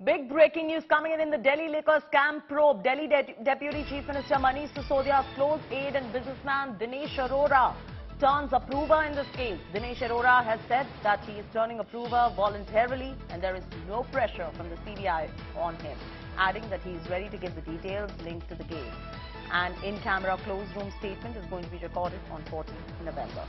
Big breaking news coming in the Delhi liquor scam probe. Delhi Deputy Chief Minister Manish Sisodia's close aide and businessman Dinesh Arora turns approver in this case. Dinesh Arora has said that he is turning approver voluntarily and there is no pressure from the CBI on him, adding that he is ready to give the details linked to the case. An in-camera closed room statement is going to be recorded on 14th November.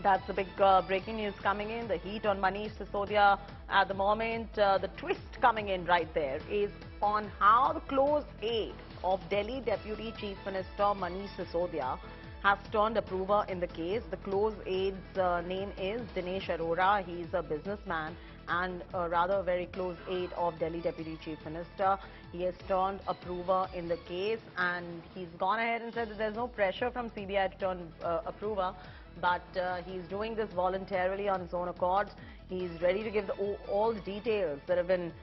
That's the big breaking news coming in. The heat on Manish Sisodia at the moment. The twist coming in right there is on how the close aide of Delhi Deputy Chief Minister Manish Sisodia has turned approver in the case. The close aide's name is Dinesh Arora. He's a businessman and rather a very close aide of Delhi Deputy Chief Minister. He has turned approver in the case and he's gone ahead and said that there's no pressure from CBI to turn approver. But he's doing this voluntarily on his own accord. He's ready to give all the details that have been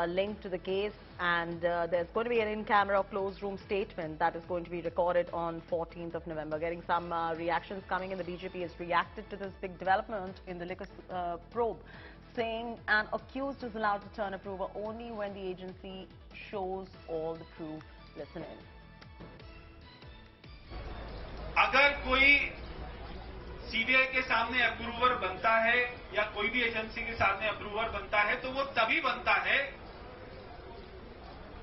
linked to the case, and there's going to be an in-camera closed room statement that is going to be recorded on 14th of November. Getting some reactions coming in. The BJP has reacted to this big development in the liquor probe, saying an accused is allowed to turn approver only when the agency shows all the proof. Listen in. अगर कोई CBI के सामने approver बनता है या कोई भी agency के सामने अप्रूवर बनता है तो वो तभी बनता है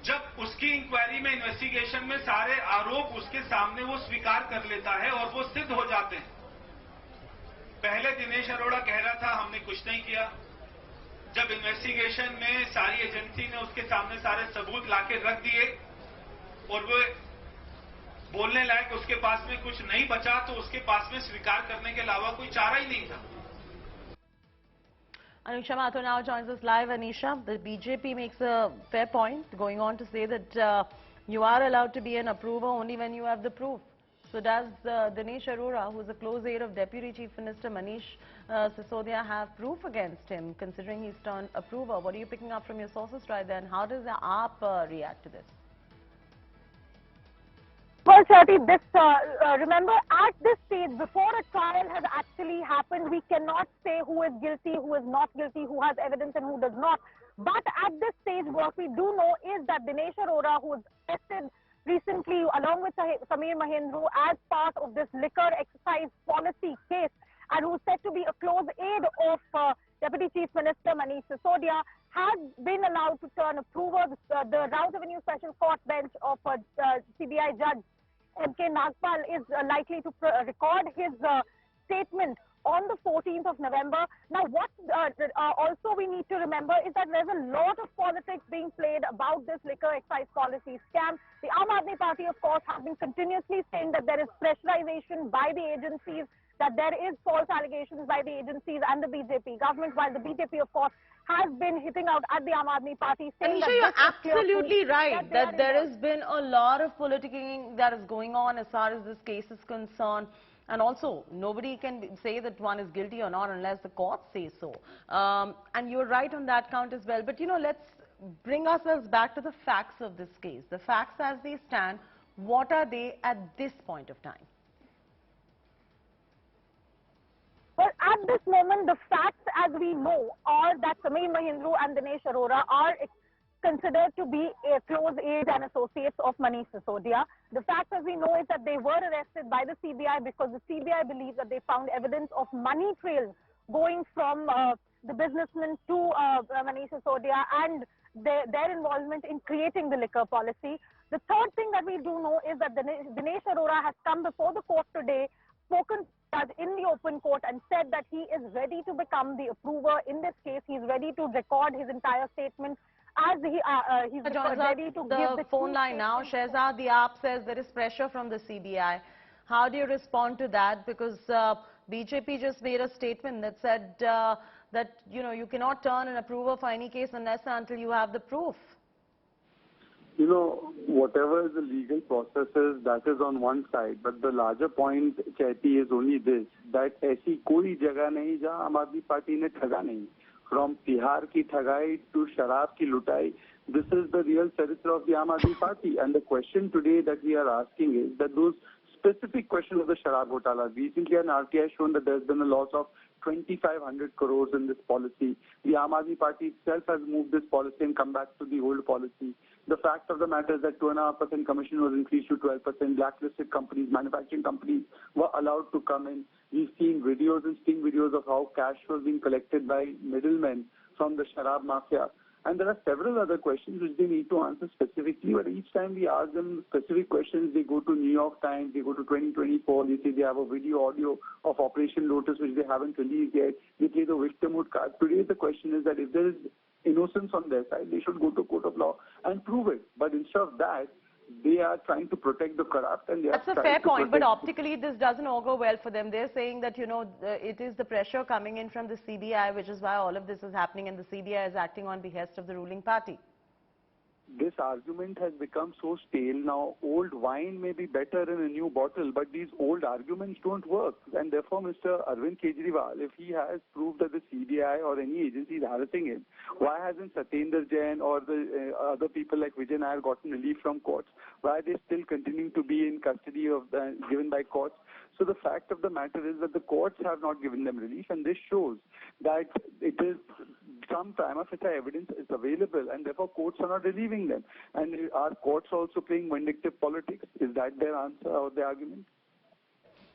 जब उसकी इंक्वायरी में, इन्वेस्टिगेशन में सारे आरोप उसके सामने वो स्वीकार कर लेता है और वो सिद्ध हो जाते हैं। पहले दिनेश अरोड़ा कह रहा था हमने कुछ नहीं किया। जब इन्वेस्टिगेशन में सारी एजेंसी ने उसके सामने सारे सबूत लाके रख दिए और वो बोलने लायक उसके पास में कुछ नहीं बचा तो उसके पास में स्वीकार करने के अलावा कोई चारा ही नहीं था। Anisha Mathur now joins us live. Anisha, the BJP makes a fair point, going on to say that you are allowed to be an approver only when you have the proof. So does Dinesh Arora, who is a close aide of Deputy Chief Minister Manish Sisodia, have proof against him, considering he's turned approver? What are you picking up from your sources right there, and how does the AAP react to this? Well, Shruti, remember, at this stage, before a trial has actually happened, we cannot say who is guilty, who is not guilty, who has evidence and who does not. But at this stage, what we do know is that Dinesh Arora, who was arrested recently along with Sameer Mahendru as part of this liquor excise policy case, and who is said to be a close aide of Deputy Chief Minister Manish Sisodia, has been allowed to turn approver. The Rouse Avenue Special Court bench of CBI Judge M.K. Nagpal is likely to record his statement on the 14th of November. Now, what also we need to remember is that there's a lot of politics being played about this liquor excise policy scam. The Aam Aadmi Party, of course, has been continuously saying that there is pressurization by the agencies, that there is false allegations by the agencies and the BJP government, while the BJP, of course, has been hitting out at the Aam Aadmi Party. Anisha, you're absolutely right that there has been a lot of politicking that is going on as far as this case is concerned. And also, nobody can say that one is guilty or not unless the courts say so. And you're right on that count as well. But, you know, let's bring ourselves back to the facts of this case. The facts as they stand, what are they at this point of time? Well, at this moment, the facts as we know are that Sameer Mahendru and Dinesh Arora are considered to be a close aides and associates of Manish Sisodia. The fact as we know is that they were arrested by the CBI because the CBI believes that they found evidence of money trails going from the businessman to Manish Sisodia and their involvement in creating the liquor policy. The third thing that we do know is that Dinesh Arora has come before the court today, spoken in the open court and said that he is ready to become the approver in this case. He's ready to record his entire statement as he's ready to give the phone line now. Shehzad, the AAP says there is pressure from the CBI. How do you respond to that? Because BJP just made a statement that said that, you know, you cannot turn an approver for any case unless and until you have the proof. You know, whatever the legal process is, that is on one side. But the larger point, Chaiti, is only this, that ऐसी कोई जगह नहीं जहाँ आम आदमी party ने ठगा नहीं. From तिहार की ठगाई to शराब की लुटाई, this is the real charitra of the Aam Aadmi Party. And the question today that we are asking is that those specific question of the Sharab Ghotala. Recently, an RTI has shown that there has been a loss of 2,500 crores in this policy. The Aam Aadmi Party itself has moved this policy and come back to the old policy. The fact of the matter is that 2.5% commission was increased to 12%. Blacklisted companies, manufacturing companies were allowed to come in. We've seen videos and sting videos of how cash was being collected by middlemen from the Sharab Mafia. And there are several other questions which they need to answer specifically, but each time we ask them specific questions, they go to New York Times, they go to 2024, they say they have a video audio of Operation Lotus which they haven't released yet. They play the victimhood card. Today the question is that if there is innocence on their side, they should go to court of law and prove it. But instead of that, they are trying to protect the corrupt, and they That's are a fair point, but protect... optically this doesn't augur well for them. They're saying that, it is the pressure coming in from the CBI, which is why all of this is happening, and the CBI is acting on behest of the ruling party. This argument has become so stale now. Old wine may be better in a new bottle, but these old arguments don't work. And therefore, Mr. Arvind Kejriwal, if he has proved that the CBI or any agency is harassing him, why hasn't Satyendra Jain or the other people like Vijay Nair gotten relief from courts? Why are they still continuing to be in custody of given by courts? So the fact of the matter is that the courts have not given them relief, and this shows that it is some prima facie evidence is available, and therefore courts are not relieving them. And are courts also playing vindictive politics? Is that their answer or their argument?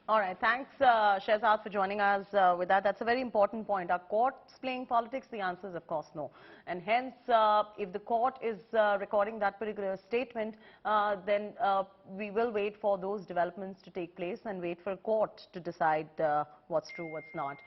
All right. Thanks, Shehzad, for joining us with that. That's a very important point. Are courts playing politics? The answer is, of course, no. And hence, if the court is recording that particular statement, then we will wait for those developments to take place and wait for a court to decide what's true, what's not.